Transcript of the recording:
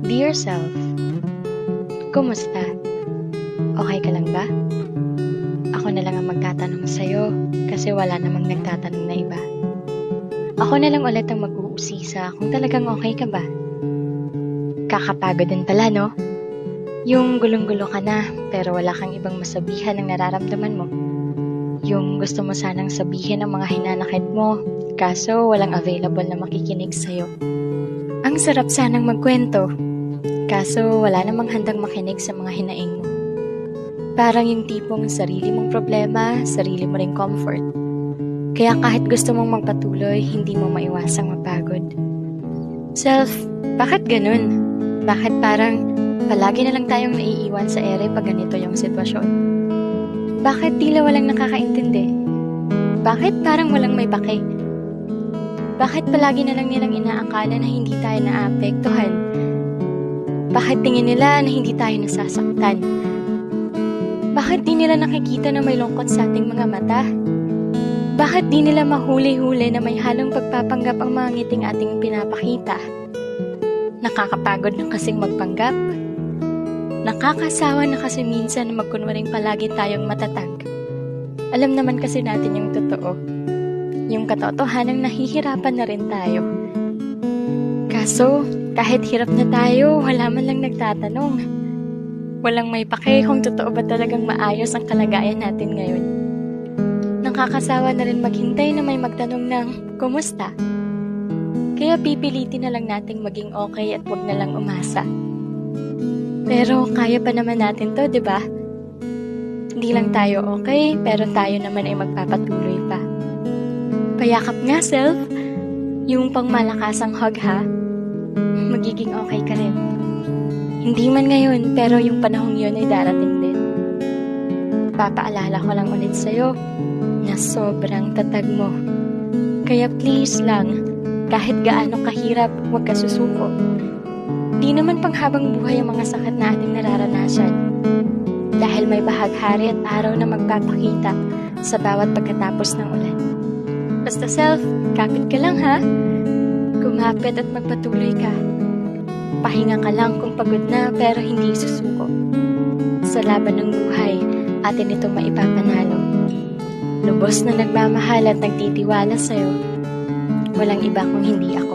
Dear self, kumusta? Okay ka lang ba? Ako na lang ang magtatanong sa'yo kasi wala namang nagtatanong na iba. Ako na lang ulit ang mag-uusisa kung talagang okay ka ba. Kakapagod din pala, no? Yung gulong-gulo ka na pero wala kang ibang masabihan ng nararamdaman mo. Yung gusto mo sanang sabihin ang mga hinanakit mo kaso walang available na makikinig sa'yo. Ang sarap sanang magkwento, kaso wala namang handang makinig sa mga hinaing mo. Parang yung tipong sarili mong problema, sarili mo ring comfort. Kaya kahit gusto mong magpatuloy, hindi mo maiwasang mapagod. Self, bakit ganun? Bakit parang palagi na lang tayong naiiwan sa ere pag ganito yung sitwasyon? Bakit tila walang nakakaintindi? Bakit parang walang may pake? Bakit palagi na lang nilang inaakala na hindi tayo naapektuhan? Bakit tingin nila na hindi tayo nasasaktan? Bakit di nila nakikita na may lungkot sa ating mga mata? Bakit di nila mahuli-huli na may halong pagpapanggap ang mga ngiting ating pinapakita? Nakakapagod na kasing magpanggap? Nakakasawa na kasi minsan na magkunwaring palagi tayong matatag. Alam naman kasi natin yung totoo. Yung katotohanang nahihirapan na rin tayo. Kaso, kahit hirap na tayo, wala man lang nagtatanong. Walang may pake kung totoo ba talagang maayos ang kalagayan natin ngayon. Nakakasawa na rin maghintay na may magtanong ng, kumusta? Kaya pipilitin na lang nating maging okay at wag na lang umasa. Pero kaya pa naman natin to, di ba? Hindi lang tayo okay, pero tayo naman ay magpapatuloy pa. Payakap nga, self. Yung pangmalakasang hug, ha? Magiging okay ka rin. Hindi man ngayon, pero yung panahong yun ay darating din. Papaalala ko lang ulit sa'yo na sobrang tatag mo. Kaya please lang, kahit gaano kahirap, huwag ka susuko. Di naman panghabang buhay ang mga sakit na ating nararanasan. Dahil may bahaghari at araw na magpapakita sa bawat pagkatapos ng ulan. Basta self, kapit ka lang ha. Kumapit at magpatuloy ka. Pahinga ka lang kung pagod na pero hindi susuko. Sa laban ng buhay, atin ito maipapanalo. Lubos na nagmamahal at nagtitiwala sa'yo. Walang iba kung hindi ako.